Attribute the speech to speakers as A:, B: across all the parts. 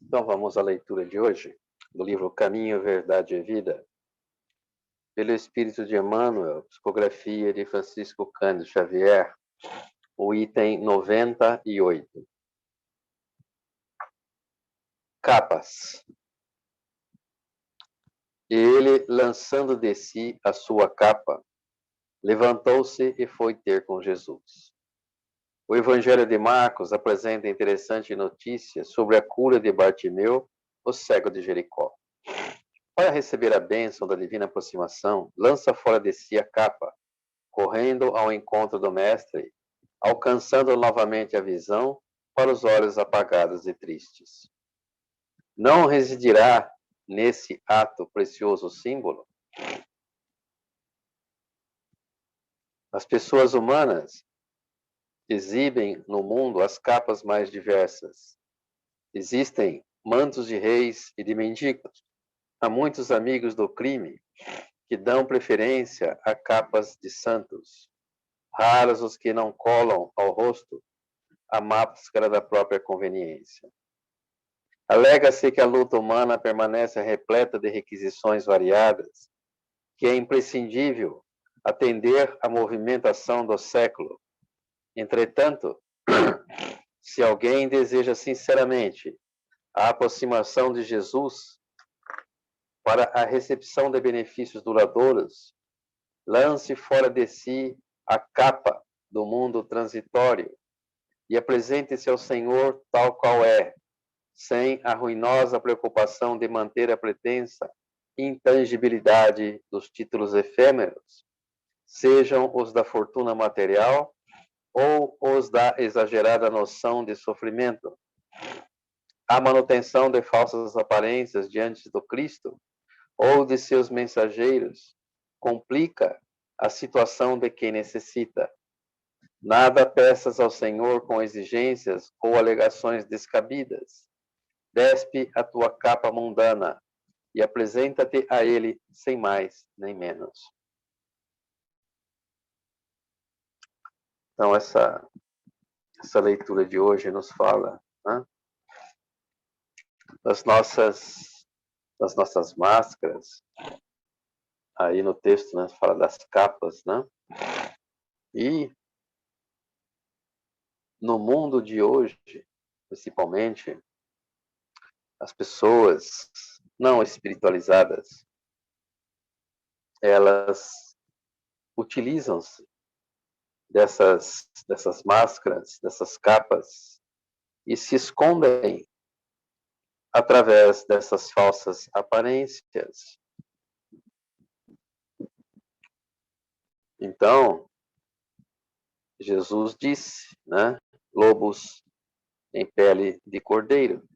A: Então vamos à leitura de hoje, do livro Caminho, Verdade e Vida, pelo Espírito de Emmanuel, psicografia de Francisco Cândido Xavier, o item 98. Capas. E ele, lançando de si a sua capa, levantou-se e foi ter com Jesus. O Evangelho de Marcos apresenta interessante notícia sobre a cura de Bartimeu, o cego de Jericó. Para receber a bênção da divina aproximação, lança fora de si a capa, correndo ao encontro do Mestre, alcançando novamente a visão para os olhos apagados e tristes. Não residirá nesse ato precioso símbolo? As pessoas humanas exibem no mundo as capas mais diversas. Existem mantos de reis e de mendigos. Há muitos amigos do crime que dão preferência a capas de santos. Raros os que não colam ao rosto a máscara da própria conveniência. Alega-se que a luta humana permanece repleta de requisições variadas, que é imprescindível atender à movimentação do século. Entretanto, se alguém deseja sinceramente a aproximação de Jesus para a recepção de benefícios duradouros, lance fora de si a capa do mundo transitório e apresente-se ao Senhor tal qual é, sem a ruinosa preocupação de manter a pretensa intangibilidade dos títulos efêmeros, sejam os da fortuna material ou os da exagerada noção de sofrimento. A manutenção de falsas aparências diante do Cristo ou de seus mensageiros complica a situação de quem necessita. Nada peças ao Senhor com exigências ou alegações descabidas. Despe a tua capa mundana e apresenta-te a Ele sem mais nem menos. Então, essa leitura de hoje nos fala, né, das nossas máscaras. Aí no texto, né, fala das capas, né? E no mundo de hoje, principalmente, as pessoas não espiritualizadas, elas utilizam-se dessas máscaras, dessas capas, e se escondem através dessas falsas aparências. Então, Jesus disse, né, lobos em pele de cordeiro.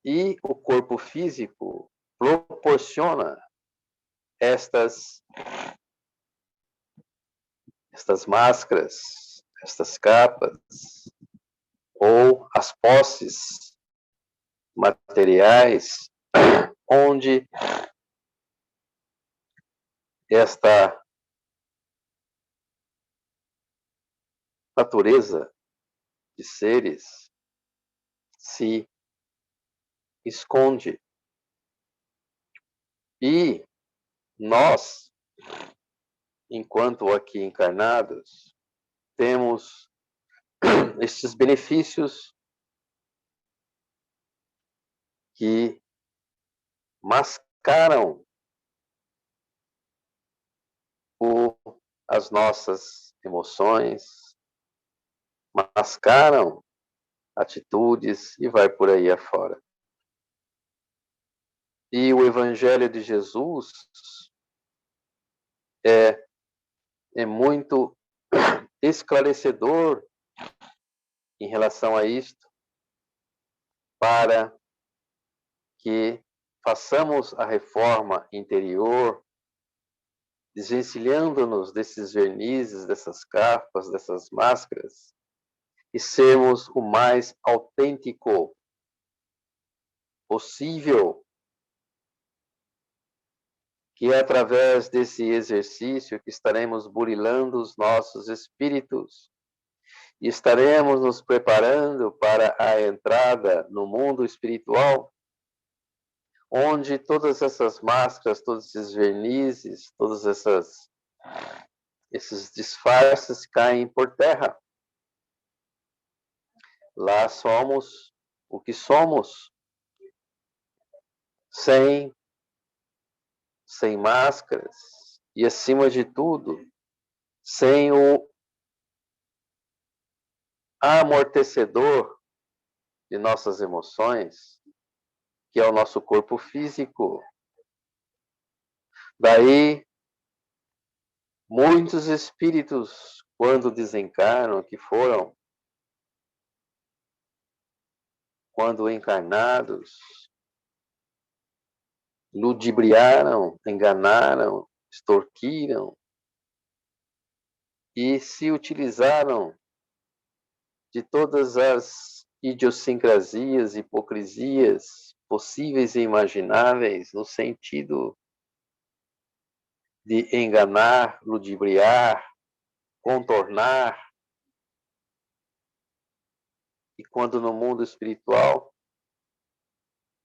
A: E o corpo físico proporciona estas máscaras, estas capas, ou as posses materiais, onde esta natureza de seres se esconde. E nós, enquanto aqui encarnados, temos estes benefícios que mascaram as nossas emoções, mascaram atitudes e vai por aí afora. E o Evangelho de Jesus é muito esclarecedor em relação a isto, para que façamos a reforma interior, desvencilhando-nos desses vernizes, dessas capas, dessas máscaras, e sermos o mais autêntico possível, que é através desse exercício que estaremos burilando os nossos espíritos E estaremos nos preparando para a entrada no mundo espiritual, onde todas essas máscaras, todos esses vernizes, todos esses disfarces caem por terra. Lá somos o que somos, sem máscaras e, acima de tudo, sem o amortecedor de nossas emoções, que é o nosso corpo físico. Daí, muitos espíritos, quando desencarnam, que foram, quando encarnados, ludibriaram, enganaram, extorquiram e se utilizaram de todas as idiosincrasias, hipocrisias possíveis e imagináveis, no sentido de enganar, ludibriar, contornar. E quando no mundo espiritual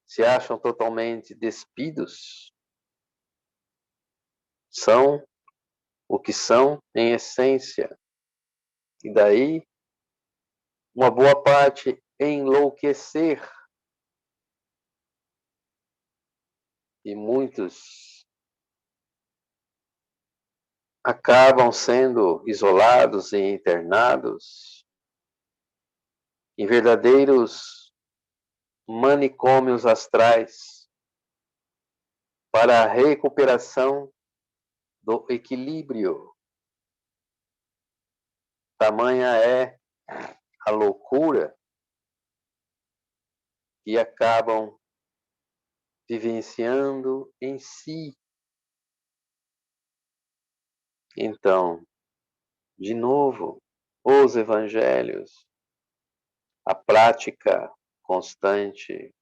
A: se acham totalmente despidos, são o que são em essência. E daí, uma boa parte enlouquecer. E muitos acabam sendo isolados e internados em verdadeiros manicômios astrais para a recuperação do equilíbrio. Tamanha é a loucura que acabam vivenciando em si. Então, de novo, os evangelhos, a prática constante,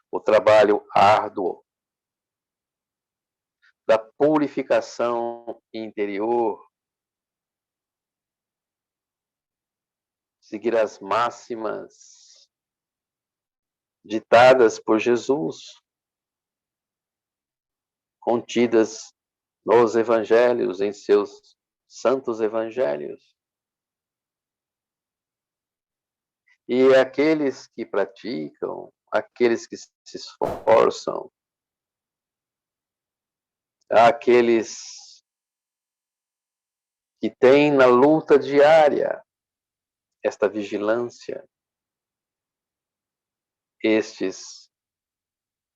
A: o trabalho árduo da purificação interior, seguir as máximas ditadas por Jesus, contidas nos evangelhos, em seus santos evangelhos. E aqueles que praticam, aqueles que se esforçam, aqueles que têm na luta diária esta vigilância,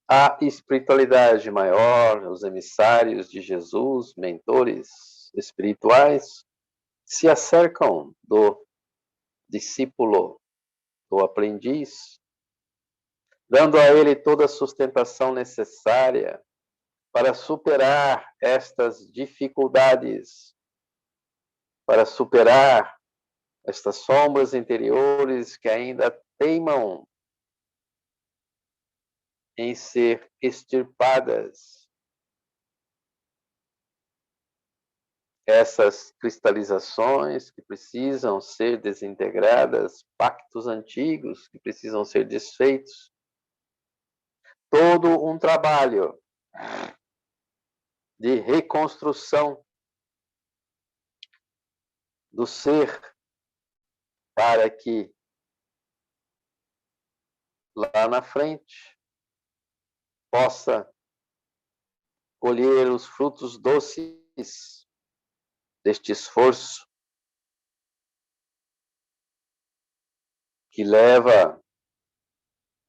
A: a espiritualidade maior, os emissários de Jesus, mentores espirituais, se acercam do discípulo, do aprendiz, dando a ele toda a sustentação necessária para superar estas dificuldades, para superar estas sombras interiores que ainda teimam em ser extirpadas. Essas cristalizações que precisam ser desintegradas, pactos antigos que precisam ser desfeitos. Todo um trabalho de reconstrução do ser para que lá na frente possa colher os frutos doces deste esforço que leva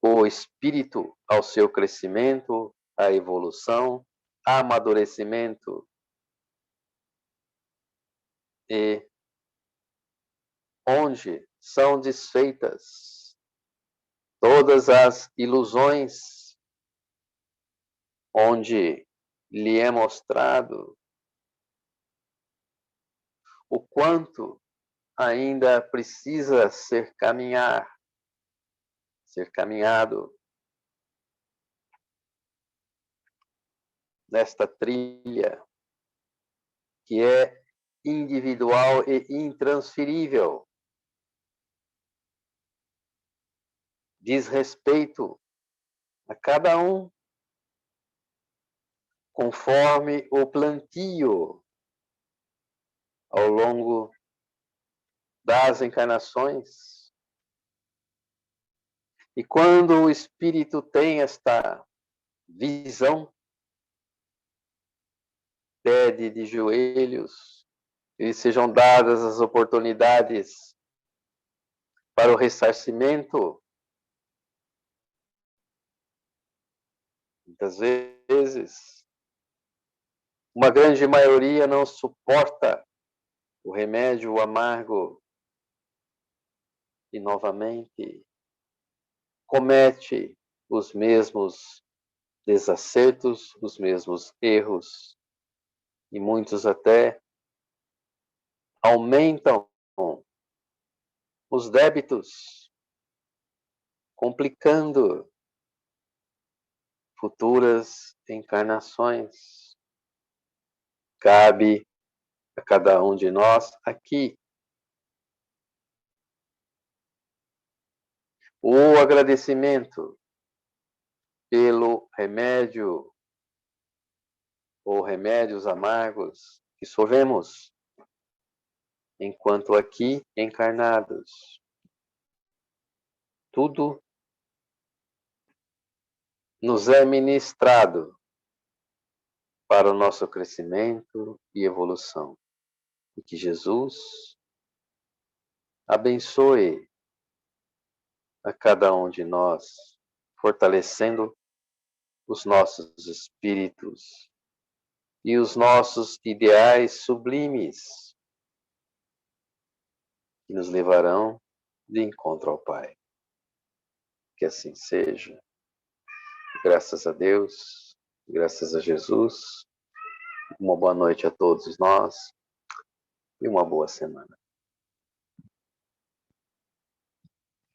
A: o espírito ao seu crescimento, à evolução, amadurecimento e onde são desfeitas todas as ilusões, onde lhe é mostrado o quanto ainda precisa ser caminhado nesta trilha que é individual e intransferível. Diz respeito a cada um conforme o plantio ao longo das encarnações. E quando o espírito tem esta visão, pede de joelhos que sejam dadas as oportunidades para o ressarcimento. Muitas vezes, uma grande maioria não suporta o remédio amargo e novamente comete os mesmos desacertos, os mesmos erros, e muitos até aumentam os débitos, complicando futuras encarnações. Cabe a cada um de nós aqui o agradecimento pelo remédio ou remédios amargos que sofremos enquanto aqui encarnados. Tudo nos é ministrado para o nosso crescimento e evolução. E que Jesus abençoe a cada um de nós, fortalecendo os nossos espíritos e os nossos ideais sublimes que nos levarão de encontro ao Pai. Que assim seja. Graças a Deus, graças a Jesus. Uma boa noite a todos nós e uma boa semana.